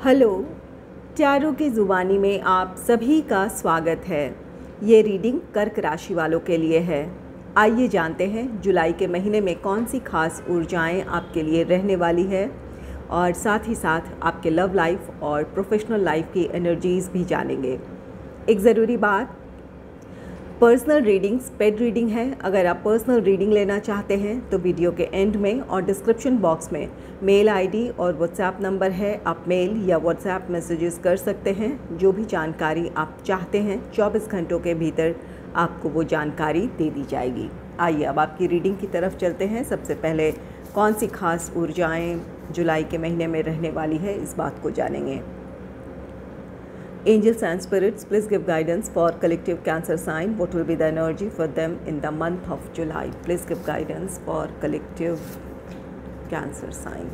Hello, tarot की ज़ुबानी में आप सभी का स्वागत है। ये रीडिंग कर्क राशि वालों के लिए है। आइए जानते हैं जुलाई के महीने में कौन सी खास ऊर्जाएं आपके लिए रहने वाली है और साथ ही साथ आपके लव लाइफ और प्रोफेशनल लाइफ की एनर्जीज़ भी जानेंगे। एक ज़रूरी बात, पर्सनल रीडिंग्स पेड रीडिंग है। अगर आप पर्सनल रीडिंग लेना चाहते हैं तो वीडियो के एंड में और डिस्क्रिप्शन बॉक्स में मेल आईडी और व्हाट्सएप नंबर है। आप मेल या व्हाट्सएप मैसेजेस कर सकते हैं। जो भी जानकारी आप चाहते हैं 24 घंटों के भीतर आपको वो जानकारी दे दी जाएगी। आइए अब आपकी रीडिंग की तरफ चलते हैं। सबसे पहले कौन सी खास ऊर्जाएँ जुलाई के महीने में रहने वाली है, इस बात को जानेंगे। Angels and spirits, please give guidance for collective Cancer sign. What will be the energy for them in the month of July? Please give guidance for collective Cancer sign.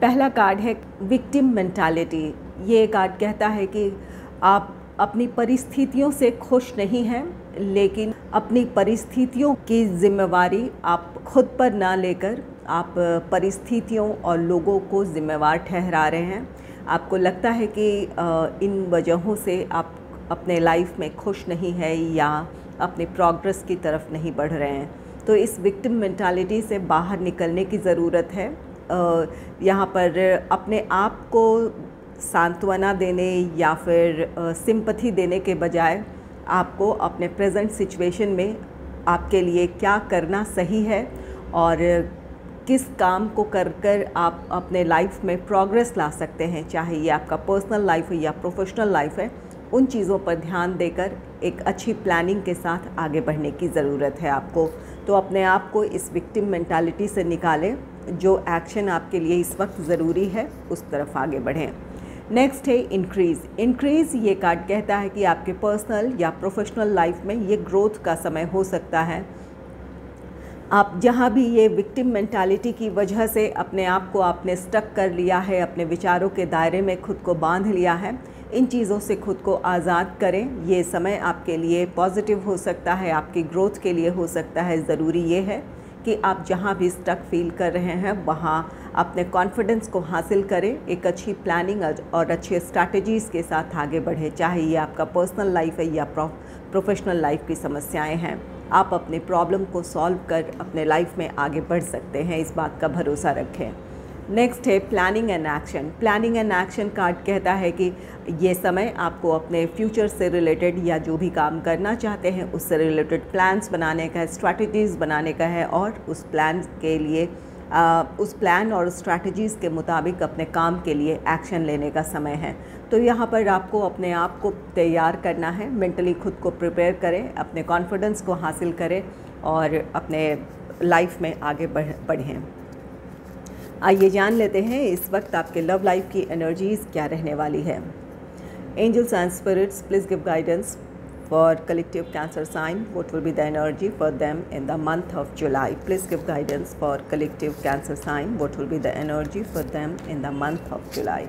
पहला कार्ड है विक्टिम मेंटालिटी। ये card कहता है कि आप अपनी परिस्थितियों से खुश नहीं हैं, लेकिन अपनी परिस्थितियों की जिम्मेवारी आप खुद पर ना लेकर आप परिस्थितियों और लोगों को जिम्मेवार ठहरा रहे हैं। आपको लगता है कि इन वजहों से आप अपने लाइफ में खुश नहीं है या अपने प्रोग्रेस की तरफ नहीं बढ़ रहे हैं। तो इस विक्टिम मेंटालिटी से बाहर निकलने की ज़रूरत है। यहाँ पर अपने आप को सांत्वना देने या फिर सिंपैथी देने के बजाय आपको अपने प्रेजेंट सिचुएशन में आपके लिए क्या करना सही है और किस काम को कर आप अपने लाइफ में प्रोग्रेस ला सकते हैं, चाहे ये आपका पर्सनल लाइफ है या प्रोफेशनल लाइफ है, उन चीज़ों पर ध्यान देकर एक अच्छी प्लानिंग के साथ आगे बढ़ने की ज़रूरत है आपको। तो अपने आप को इस विक्टिम मेंटालिटी से निकालें। जो एक्शन आपके लिए इस वक्त ज़रूरी है उस तरफ आगे बढ़ें। नेक्स्ट है इंक्रीज़। ये कार्ड कहता है कि आपके पर्सनल या प्रोफेशनल लाइफ में ये ग्रोथ का समय हो सकता है। आप जहाँ भी ये विक्टिम मेंटालिटी की वजह से अपने आप को आपने स्टक कर लिया है, अपने विचारों के दायरे में खुद को बांध लिया है, इन चीज़ों से खुद को आज़ाद करें। ये समय आपके लिए पॉजिटिव हो सकता है, आपकी ग्रोथ के लिए हो सकता है। ज़रूरी ये है कि आप जहाँ भी स्टक फील कर रहे हैं वहाँ अपने कॉन्फिडेंस को हासिल करें, एक अच्छी प्लानिंग और अच्छे स्ट्रैटेजीज़ के साथ आगे बढ़ें। चाहे ये आपका पर्सनल लाइफ है या प्रोफेशनल लाइफ की समस्याएं हैं, आप अपने प्रॉब्लम को सॉल्व कर अपने लाइफ में आगे बढ़ सकते हैं, इस बात का भरोसा रखें। नेक्स्ट है planning and action. Planning and action card कहता है कि ये समय आपको अपने फ्यूचर से रिलेटेड या जो भी काम करना चाहते हैं उससे रिलेटेड प्लान्स बनाने का है, स्ट्रैटेजीज़ बनाने का है और उस प्लान के लिए उस प्लान और स्ट्रैटेजीज़ के मुताबिक अपने काम के लिए एक्शन लेने का समय है। तो यहाँ पर आपको अपने आप को तैयार करना है, मेंटली खुद को प्रिपेयर करें, अपने कॉन्फिडेंस को हासिल करें और अपने लाइफ में आगे बढ़ें। आइए जान लेते हैं इस वक्त आपके लव लाइफ की एनर्जीज़ क्या रहने वाली है। Angels and spirits, please give guidance for collective Cancer sign. What will be the energy for them in the month of July? Please give guidance for collective Cancer sign. What will be the energy for them in the month of July?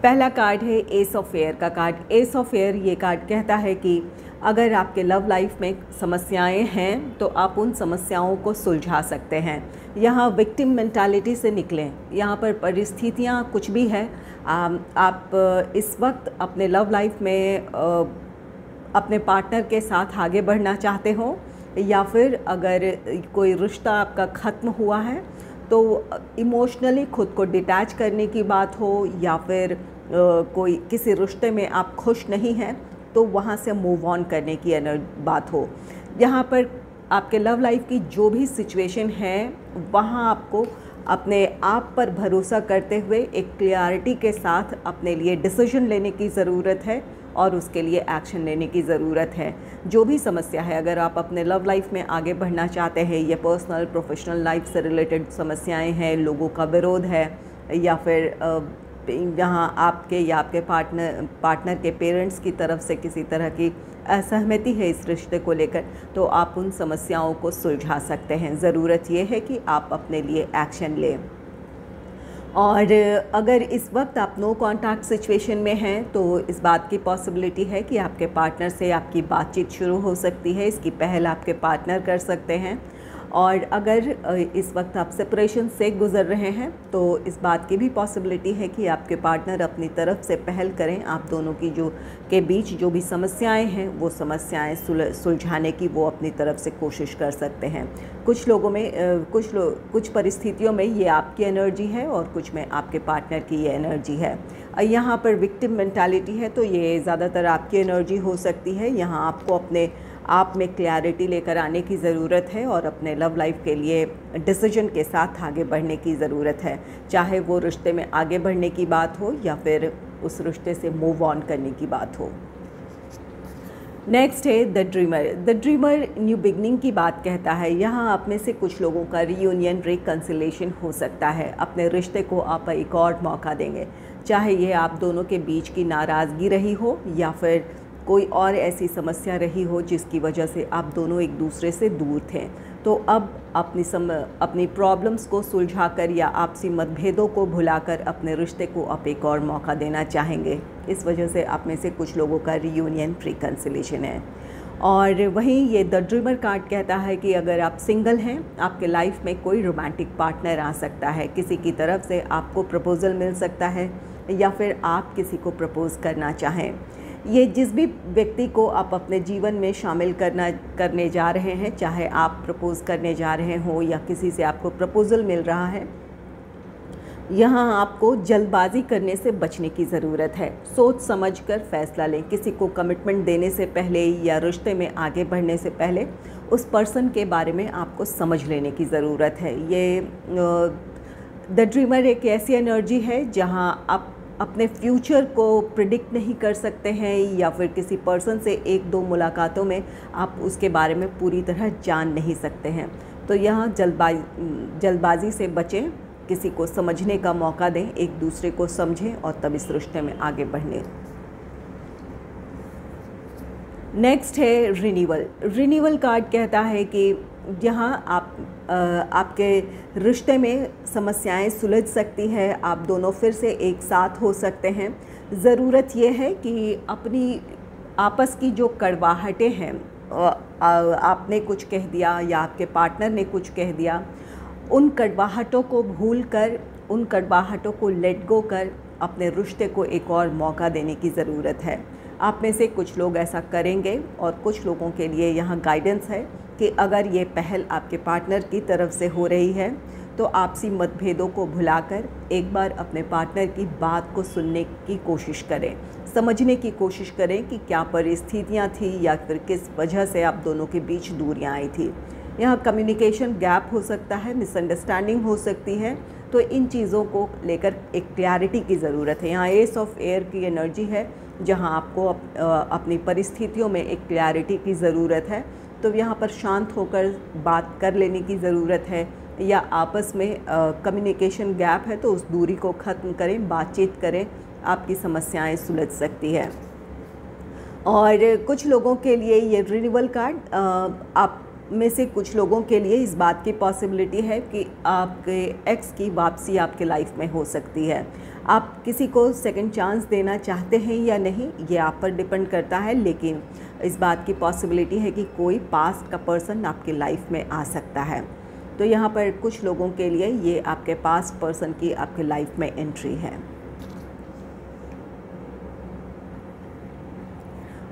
पहला card है S of air का card. S of air ये card कहता है कि अगर आपके love life में समस्याएं हैं तो आप उन समस्याओं को सुलझा सकते हैं। यहाँ विक्टिम मेंटालिटी से निकलें। यहाँ पर परिस्थितियाँ कुछ भी है, आप इस वक्त अपने लव लाइफ में अपने पार्टनर के साथ आगे बढ़ना चाहते हो या फिर अगर कोई रिश्ता आपका ख़त्म हुआ है तो इमोशनली खुद को डिटैच करने की बात हो या फिर कोई किसी रिश्ते में आप खुश नहीं हैं तो वहाँ से मूव ऑन करने की बात हो। यहाँ पर आपके लव लाइफ की जो भी सिचुएशन है वहाँ आपको अपने आप पर भरोसा करते हुए एक क्लियरिटी के साथ अपने लिए डिसीजन लेने की ज़रूरत है और उसके लिए एक्शन लेने की ज़रूरत है। जो भी समस्या है, अगर आप अपने लव लाइफ में आगे बढ़ना चाहते हैं, ये पर्सनल प्रोफेशनल लाइफ से रिलेटेड समस्याएं हैं, लोगों का विरोध है या फिर यहाँ आपके या आपके पार्टनर के पेरेंट्स की तरफ से किसी तरह की असहमति है इस रिश्ते को लेकर, तो आप उन समस्याओं को सुलझा सकते हैं। ज़रूरत ये है कि आप अपने लिए एक्शन लें। और अगर इस वक्त आप नो कॉन्टैक्ट सिचुएशन में हैं तो इस बात की पॉसिबिलिटी है कि आपके पार्टनर से आपकी बातचीत शुरू हो सकती है। इसकी पहल आपके पार्टनर कर सकते हैं। और अगर इस वक्त आप सेपरेशन से गुज़र रहे हैं तो इस बात की भी पॉसिबिलिटी है कि आपके पार्टनर अपनी तरफ से पहल करें। आप दोनों की के बीच जो भी समस्याएं हैं वो समस्याएं सुलझाने की वो अपनी तरफ से कोशिश कर सकते हैं। कुछ लोगों में कुछ परिस्थितियों में ये आपकी एनर्जी है और कुछ में आपके पार्टनर की ये एनर्जी है। यहाँ पर विक्टिम मेंटालिटी है तो ये ज़्यादातर आपकी एनर्जी हो सकती है। यहाँ आपको अपने आप में क्लैरिटी लेकर आने की ज़रूरत है और अपने लव लाइफ के लिए डिसीजन के साथ आगे बढ़ने की ज़रूरत है, चाहे वो रिश्ते में आगे बढ़ने की बात हो या फिर उस रिश्ते से मूव ऑन करने की बात हो। नेक्स्ट है the dreamer. The dreamer new beginning की बात कहता है। यहाँ आप में से कुछ लोगों का रीयूनियन रिकन्सिलेशन हो सकता है। अपने रिश्ते को आप एक और मौका देंगे, चाहे ये आप दोनों के बीच की नाराज़गी रही हो या फिर कोई और ऐसी समस्या रही हो जिसकी वजह से आप दोनों एक दूसरे से दूर थे। तो अब अपनी प्रॉब्लम्स को सुलझाकर या आपसी मतभेदों को भुलाकर अपने रिश्ते को आप एक और मौका देना चाहेंगे। इस वजह से आप में से कुछ लोगों का रीयूनियन रिकन्सिलेशन है। और वहीं ये द ड्रीमर कार्ड कहता है कि अगर आप सिंगल हैं, आपके लाइफ में कोई रोमांटिक पार्टनर आ सकता है। किसी की तरफ से आपको प्रपोज़ल मिल सकता है या फिर आप किसी को प्रपोज़ करना चाहें। ये जिस भी व्यक्ति को आप अपने जीवन में शामिल करने जा रहे हैं, चाहे आप प्रपोज़ करने जा रहे हो या किसी से आपको प्रपोज़ल मिल रहा है, यहाँ आपको जल्दबाजी करने से बचने की ज़रूरत है। सोच समझकर फैसला लें। किसी को कमिटमेंट देने से पहले या रिश्ते में आगे बढ़ने से पहले उस पर्सन के बारे में आपको समझ लेने की ज़रूरत है। ये द ड्रीमर एक ऐसी एनर्जी है जहाँ आप अपने फ्यूचर को प्रिडिक्ट नहीं कर सकते हैं या फिर किसी पर्सन से एक दो मुलाकातों में आप उसके बारे में पूरी तरह जान नहीं सकते हैं। तो यहाँ जल्दबाजी से बचें, किसी को समझने का मौका दें, एक दूसरे को समझें और तब इस रिश्ते में आगे बढ़ने। नेक्स्ट है रिन्यूअल। रिन्यूअल कार्ड कहता है कि यहाँ आपके रिश्ते में समस्याएं सुलझ सकती है, आप दोनों फिर से एक साथ हो सकते हैं। ज़रूरत ये है कि अपनी आपस की जो कड़वाहटें हैं, आपने कुछ कह दिया या आपके पार्टनर ने कुछ कह दिया, उन कड़वाहटों को भूलकर, उन कड़वाहटों को लेट गो कर अपने रिश्ते को एक और मौका देने की ज़रूरत है। आप में से कुछ लोग ऐसा करेंगे और कुछ लोगों के लिए यहाँ गाइडेंस है कि अगर ये पहल आपके पार्टनर की तरफ से हो रही है तो आपसी मतभेदों को भुलाकर एक बार अपने पार्टनर की बात को सुनने की कोशिश करें, समझने की कोशिश करें कि क्या परिस्थितियाँ थी या फिर किस वजह से आप दोनों के बीच दूरियाँ आई थी। यहाँ कम्युनिकेशन गैप हो सकता है, मिसअंडरस्टैंडिंग हो सकती है, तो इन चीज़ों को लेकर एक क्लैरिटी की ज़रूरत है। यहाँ एस ऑफ एयर की एनर्जी है जहाँ आपको अपनी परिस्थितियों में एक क्लैरिटी की ज़रूरत है। तो यहाँ पर शांत होकर बात कर लेने की ज़रूरत है, या आपस में कम्युनिकेशन गैप है तो उस दूरी को ख़त्म करें, बातचीत करें, आपकी समस्याएं सुलझ सकती है। और कुछ लोगों के लिए ये रिन्यूअल कार्ड, आप में से कुछ लोगों के लिए इस बात की पॉसिबिलिटी है कि आपके एक्स की वापसी आपके लाइफ में हो सकती है। आप किसी को सेकंड चांस देना चाहते हैं या नहीं, ये आप पर डिपेंड करता है, लेकिन इस बात की पॉसिबिलिटी है कि कोई पास्ट का पर्सन आपकी लाइफ में आ सकता है। तो यहाँ पर कुछ लोगों के लिए ये आपके पास्ट पर्सन की आपके लाइफ में एंट्री है।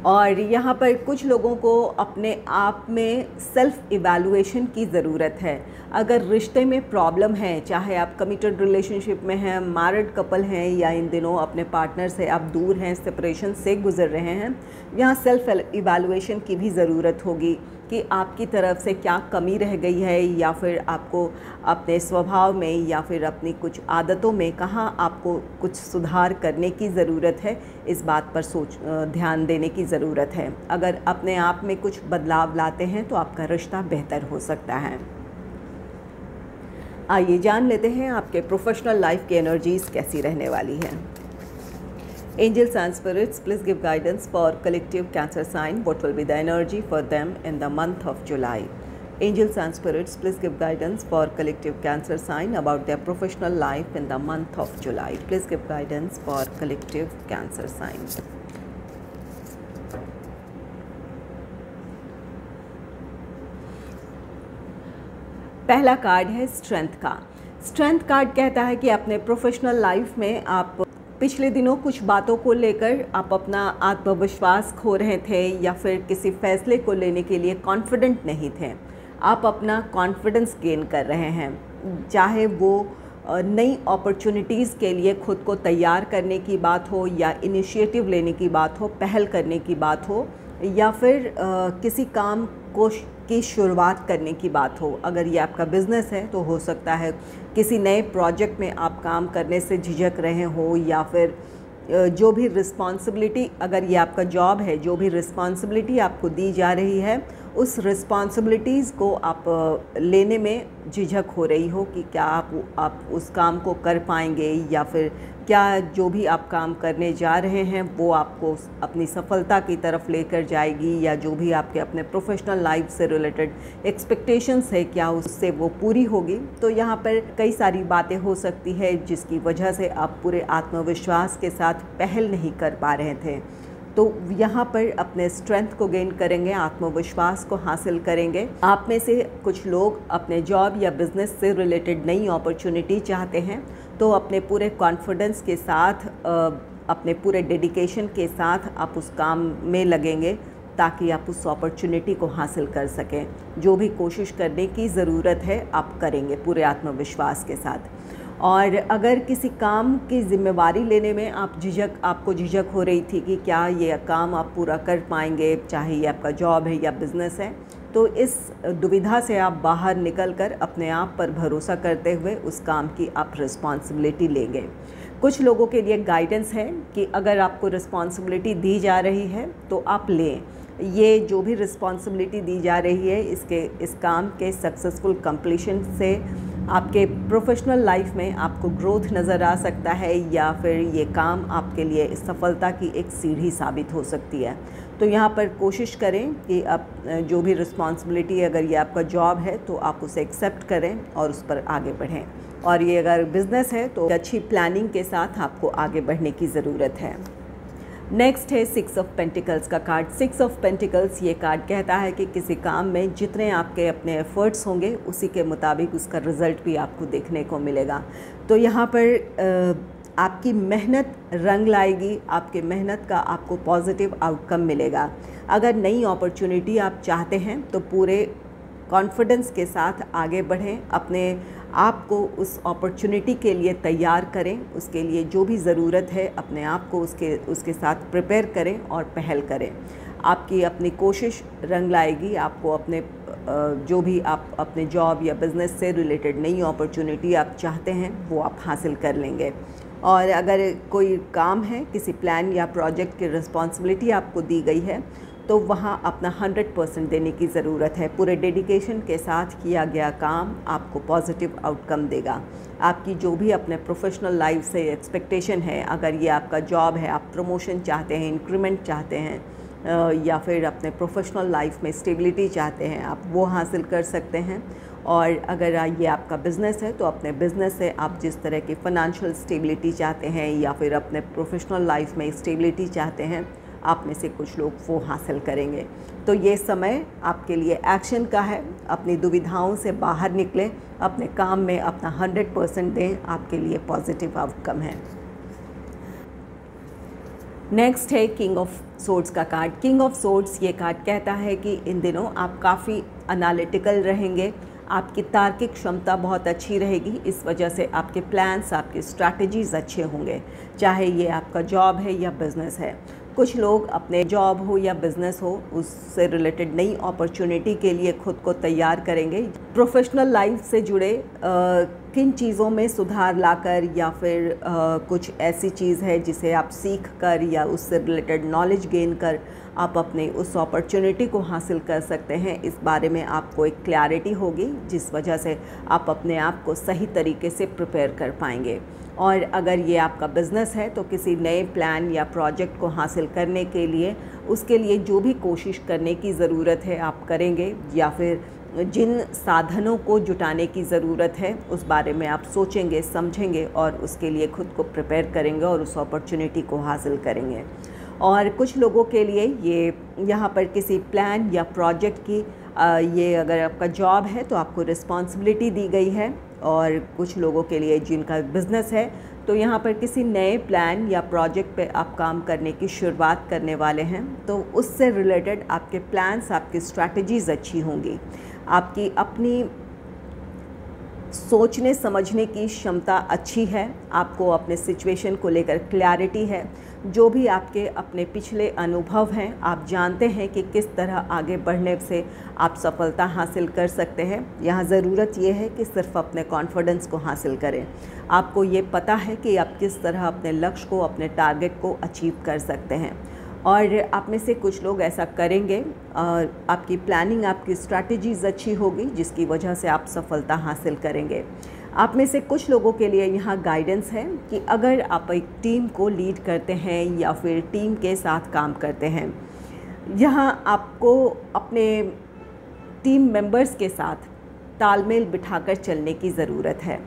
और यहाँ पर कुछ लोगों को अपने आप में सेल्फ इवैल्यूएशन की ज़रूरत है। अगर रिश्ते में प्रॉब्लम है, चाहे आप कमिटेड रिलेशनशिप में हैं, मैरिड कपल हैं, या इन दिनों अपने पार्टनर से आप दूर हैं, सेपरेशन से गुज़र रहे हैं, यहाँ सेल्फ इवैल्यूएशन की भी ज़रूरत होगी कि आपकी तरफ से क्या कमी रह गई है, या फिर आपको अपने स्वभाव में या फिर अपनी कुछ आदतों में कहाँ आपको कुछ सुधार करने की ज़रूरत है। इस बात पर ध्यान देने की ज़रूरत है। अगर अपने आप में कुछ बदलाव लाते हैं तो आपका रिश्ता बेहतर हो सकता है। आइए जान लेते हैं आपके प्रोफेशनल लाइफ की एनर्जीज़ कैसी रहने वाली हैं। Angels and spirits, please give guidance for collective Cancer sign. What will be the energy for them in the month of July? Angels and spirits, please give guidance for collective Cancer sign about their professional life in the month of July. Please give guidance for collective Cancer sign. पहला card है strength का। Strength card कहता है कि अपने professional life में आप पिछले दिनों कुछ बातों को लेकर आप अपना आत्मविश्वास खो रहे थे या फिर किसी फैसले को लेने के लिए कॉन्फिडेंट नहीं थे। आप अपना कॉन्फिडेंस गेन कर रहे हैं, चाहे वो नई अपॉर्चुनिटीज़ के लिए खुद को तैयार करने की बात हो या इनिशिएटिव लेने की बात हो, पहल करने की बात हो या फिर किसी काम की शुरुआत करने की बात हो। अगर ये आपका बिज़नेस है तो हो सकता है किसी नए प्रोजेक्ट में आप काम करने से झिझक रहे हो या फिर जो भी रिस्पॉन्सिबिलिटी, अगर ये आपका जॉब है, जो भी रिस्पॉन्सिबिलिटी आपको दी जा रही है उस रिस्पॉन्सिबिलिटीज़ को आप लेने में झिझक हो रही हो कि क्या आप उस काम को कर पाएंगे या फिर क्या जो भी आप काम करने जा रहे हैं वो आपको अपनी सफलता की तरफ लेकर जाएगी या जो भी आपके अपने प्रोफेशनल लाइफ से रिलेटेड एक्सपेक्टेशंस है क्या उससे वो पूरी होगी। तो यहाँ पर कई सारी बातें हो सकती है जिसकी वजह से आप पूरे आत्मविश्वास के साथ पहल नहीं कर पा रहे थे। तो यहाँ पर अपने स्ट्रेंथ को गेन करेंगे, आत्मविश्वास को हासिल करेंगे। आप में से कुछ लोग अपने जॉब या बिज़नेस से रिलेटेड नई अपॉर्चुनिटी चाहते हैं तो अपने पूरे कॉन्फिडेंस के साथ, अपने पूरे डेडिकेशन के साथ आप उस काम में लगेंगे ताकि आप उस अपॉर्चुनिटी को हासिल कर सकें। जो भी कोशिश करने की ज़रूरत है आप करेंगे पूरे आत्मविश्वास के साथ। और अगर किसी काम की ज़िम्मेवारी लेने में आपको झिझक हो रही थी कि क्या ये काम आप पूरा कर पाएंगे, चाहे ये आपका जॉब है या बिज़नेस है, तो इस दुविधा से आप बाहर निकलकर अपने आप पर भरोसा करते हुए उस काम की आप रिस्पॉन्सिबिलिटी लेंगे। कुछ लोगों के लिए गाइडेंस है कि अगर आपको रिस्पॉन्सिबिलिटी दी जा रही है तो आप लें। ये जो भी रिस्पॉन्सिबिलिटी दी जा रही है इस काम के सक्सेसफुल कंप्लीशन से आपके प्रोफेशनल लाइफ में आपको ग्रोथ नज़र आ सकता है या फिर ये काम आपके लिए सफलता की एक सीढ़ी साबित हो सकती है। तो यहाँ पर कोशिश करें कि आप जो भी रिस्पॉन्सिबिलिटी, अगर ये आपका जॉब है तो आप उसे एक्सेप्ट करें और उस पर आगे बढ़ें, और ये अगर बिज़नेस है तो अच्छी प्लानिंग के साथ आपको आगे बढ़ने की ज़रूरत है। नेक्स्ट है 6 ऑफ पेंटिकल्स का कार्ड। 6 ऑफ पेंटिकल्स ये कार्ड कहता है कि किसी काम में जितने आपके अपने एफ़र्ट्स होंगे उसी के मुताबिक उसका रिज़ल्ट भी आपको देखने को मिलेगा। तो यहाँ पर आपकी मेहनत रंग लाएगी, आपके मेहनत का आपको पॉजिटिव आउटकम मिलेगा। अगर नई अपॉर्चुनिटी आप चाहते हैं तो पूरे कॉन्फिडेंस के साथ आगे बढ़ें, अपने आप को उस अपॉर्चुनिटी के लिए तैयार करें, उसके लिए जो भी ज़रूरत है अपने आप को उसके साथ प्रिपेयर करें और पहल करें। आपकी अपनी कोशिश रंग लाएगी, आपको अपने जो भी आप अपने जॉब या बिज़नेस से रिलेटेड नई अपॉर्चुनिटी आप चाहते हैं वो आप हासिल कर लेंगे। और अगर कोई काम है, किसी प्लान या प्रोजेक्ट की रिस्पॉन्सिबिलिटी आपको दी गई है तो वहाँ अपना 100% देने की ज़रूरत है। पूरे डेडिकेशन के साथ किया गया काम आपको पॉजिटिव आउटकम देगा। आपकी जो भी अपने प्रोफेशनल लाइफ से एक्सपेक्टेशन है, अगर ये आपका जॉब है, आप प्रमोशन चाहते हैं, इंक्रीमेंट चाहते हैं या फिर अपने प्रोफेशनल लाइफ में स्टेबिलिटी चाहते हैं, आप वो हासिल कर सकते हैं। और अगर ये आपका बिज़नेस है तो अपने बिज़नेस से आप जिस तरह की फ़ाइनेंशियल स्टेबिलिटी चाहते हैं या फिर अपने प्रोफेशनल लाइफ में स्टेबिलिटी चाहते हैं, आप में से कुछ लोग वो हासिल करेंगे। तो ये समय आपके लिए एक्शन का है। अपनी दुविधाओं से बाहर निकलें, अपने काम में अपना 100% दें, आपके लिए पॉजिटिव आउटकम है। नेक्स्ट है किंग ऑफ सोर्ड्स का कार्ड। किंग ऑफ सोर्ड्स ये कार्ड कहता है कि इन दिनों आप काफ़ी एनालिटिकल रहेंगे, आपकी तार्किक क्षमता बहुत अच्छी रहेगी। इस वजह से आपके प्लान्स, आपके स्ट्रैटेजीज़ अच्छे होंगे, चाहे ये आपका जॉब है या बिज़नेस है। कुछ लोग अपने जॉब हो या बिज़नेस हो उससे रिलेटेड नई अपॉर्चुनिटी के लिए खुद को तैयार करेंगे। प्रोफेशनल लाइफ से जुड़े किन चीज़ों में सुधार लाकर या फिर कुछ ऐसी चीज़ है जिसे आप सीख कर या उससे रिलेटेड नॉलेज गेन कर आप अपने उस अपॉर्चुनिटी को हासिल कर सकते हैं, इस बारे में आपको एक क्लैरिटी होगी, जिस वजह से आप अपने आप को सही तरीके से प्रिपेयर कर पाएंगे। और अगर ये आपका बिज़नेस है तो किसी नए प्लान या प्रोजेक्ट को हासिल करने के लिए उसके लिए जो भी कोशिश करने की ज़रूरत है आप करेंगे, या फिर जिन साधनों को जुटाने की ज़रूरत है उस बारे में आप सोचेंगे, समझेंगे और उसके लिए खुद को प्रिपेयर करेंगे और उस अपॉर्चुनिटी को हासिल करेंगे। और कुछ लोगों के लिए ये यहाँ पर किसी प्लान या प्रोजेक्ट की ये अगर आपका जॉब है तो आपको रिस्पॉन्सिबिलिटी दी गई है, और कुछ लोगों के लिए जिनका बिज़नेस है तो यहाँ पर किसी नए प्लान या प्रोजेक्ट पे आप काम करने की शुरुआत करने वाले हैं, तो उससे रिलेटेड आपके प्लान्स, आपकी स्ट्रैटेजीज़ अच्छी होंगी। आपकी अपनी सोचने समझने की क्षमता अच्छी है, आपको अपने सिचुएशन को लेकर क्लैरिटी है, जो भी आपके अपने पिछले अनुभव हैं आप जानते हैं कि किस तरह आगे बढ़ने से आप सफलता हासिल कर सकते हैं। यहाँ ज़रूरत ये है कि सिर्फ अपने कॉन्फिडेंस को हासिल करें। आपको ये पता है कि आप किस तरह अपने लक्ष्य को, अपने टारगेट को अचीव कर सकते हैं, और आप में से कुछ लोग ऐसा करेंगे और आपकी प्लानिंग, आपकी स्ट्रैटेजीज़ अच्छी होगी जिसकी वजह से आप सफलता हासिल करेंगे। आप में से कुछ लोगों के लिए यहाँ गाइडेंस है कि अगर आप एक टीम को लीड करते हैं या फिर टीम के साथ काम करते हैं, यहाँ आपको अपने टीम मेंबर्स के साथ तालमेल बिठाकर चलने की ज़रूरत है।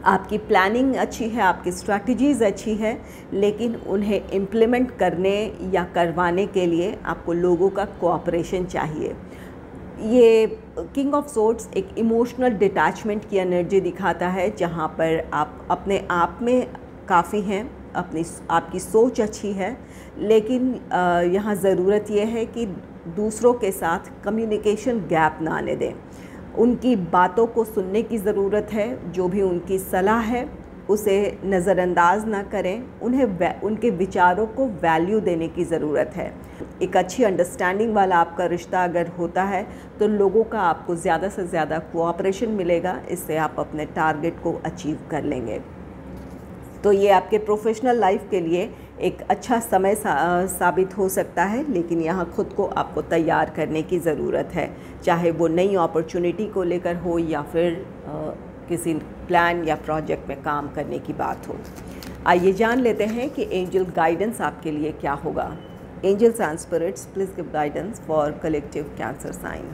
आपकी प्लानिंग अच्छी है, आपकी स्ट्रैटेजीज़ अच्छी है, लेकिन उन्हें इम्प्लीमेंट करने या करवाने के लिए आपको लोगों का कोऑपरेशन चाहिए। ये किंग ऑफ सोर्ड्स एक इमोशनल डिटैचमेंट की एनर्जी दिखाता है, जहाँ पर आप अपने आप में काफ़ी हैं, आपकी सोच अच्छी है, लेकिन यहाँ ज़रूरत यह है कि दूसरों के साथ कम्युनिकेशन गैप ना आने दें। उनकी बातों को सुनने की ज़रूरत है, जो भी उनकी सलाह है उसे नज़रअंदाज ना करें, उन्हें उनके विचारों को वैल्यू देने की ज़रूरत है। एक अच्छी अंडरस्टैंडिंग वाला आपका रिश्ता अगर होता है तो लोगों का आपको ज़्यादा से ज़्यादा कोऑपरेशन मिलेगा, इससे आप अपने टारगेट को अचीव कर लेंगे। तो ये आपके प्रोफेशनल लाइफ के लिए एक अच्छा समय साबित हो सकता है, लेकिन यहाँ खुद को आपको तैयार करने की ज़रूरत है, चाहे वो नई अपॉर्चुनिटी को लेकर हो या फिर किसी प्लान या प्रोजेक्ट में काम करने की बात हो। आइए जान लेते हैं कि एंजल गाइडेंस आपके लिए क्या होगा। Angels and spirits, please give guidance for collective Cancer sign.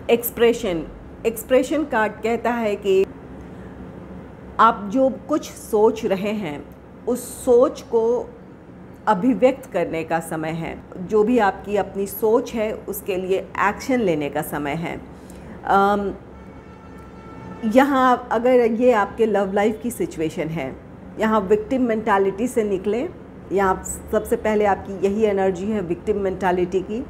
Expression card कहता है कि आप जो कुछ सोच रहे हैं उस सोच को अभिव्यक्त करने का समय है। जो भी आपकी अपनी सोच है उसके लिए एक्शन लेने का समय है। यहाँ अगर ये आपके लव लाइफ की सिचुएशन है, यहाँ विक्टिम मेंटालिटी से निकलें। यहाँ सबसे पहले आपकी यही एनर्जी है विक्टिम मेंटालिटी की,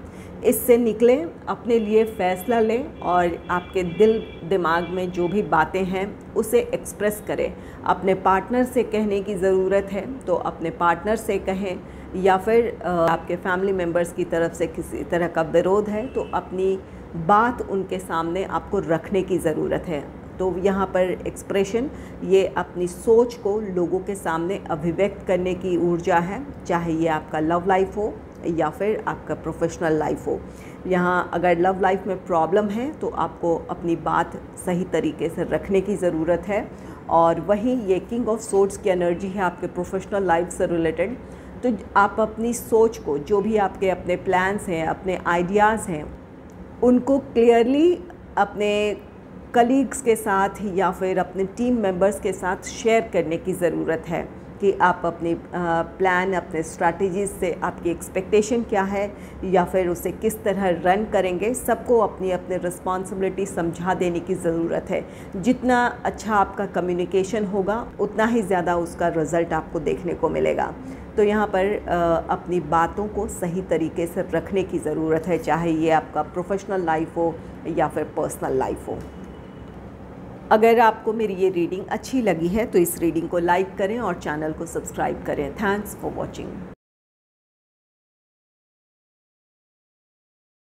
इससे निकलें, अपने लिए फ़ैसला लें और आपके दिल दिमाग में जो भी बातें हैं उसे एक्सप्रेस करें। अपने पार्टनर से कहने की ज़रूरत है तो अपने पार्टनर से कहें, या फिर आपके फैमिली मेम्बर्स की तरफ से किसी तरह का विरोध है तो अपनी बात उनके सामने आपको रखने की ज़रूरत है। तो यहाँ पर एक्सप्रेशन ये अपनी सोच को लोगों के सामने अभिव्यक्त करने की ऊर्जा है, चाहे ये आपका लव लाइफ हो या फिर आपका प्रोफेशनल लाइफ हो। यहाँ अगर लव लाइफ में प्रॉब्लम है तो आपको अपनी बात सही तरीके से रखने की ज़रूरत है, और वहीं ये किंग ऑफ सोर्ड्स की एनर्जी है आपके प्रोफेशनल लाइफ से रिलेटेड। तो आप अपनी सोच को, जो भी आपके अपने प्लान्स हैं, अपने आइडियाज़ हैं, उनको क्लियरली अपने कलीग्स के साथ या फिर अपने टीम मेंबर्स के साथ शेयर करने की ज़रूरत है कि आप अपनी प्लान, अपने स्ट्रैटेजीज़ से आपकी एक्सपेक्टेशन क्या है या फिर उसे किस तरह रन करेंगे। सबको अपनी अपनी रिस्पॉन्सिबिलिटी समझा देने की ज़रूरत है। जितना अच्छा आपका कम्युनिकेशन होगा उतना ही ज़्यादा उसका रिज़ल्ट आपको देखने को मिलेगा। तो यहाँ पर अपनी बातों को सही तरीके से रखने की ज़रूरत है, चाहे ये आपका प्रोफेशनल लाइफ हो या फिर पर्सनल लाइफ हो। अगर आपको मेरी ये रीडिंग अच्छी लगी है तो इस रीडिंग को लाइक करें और चैनल को सब्सक्राइब करें। Thanks for watching.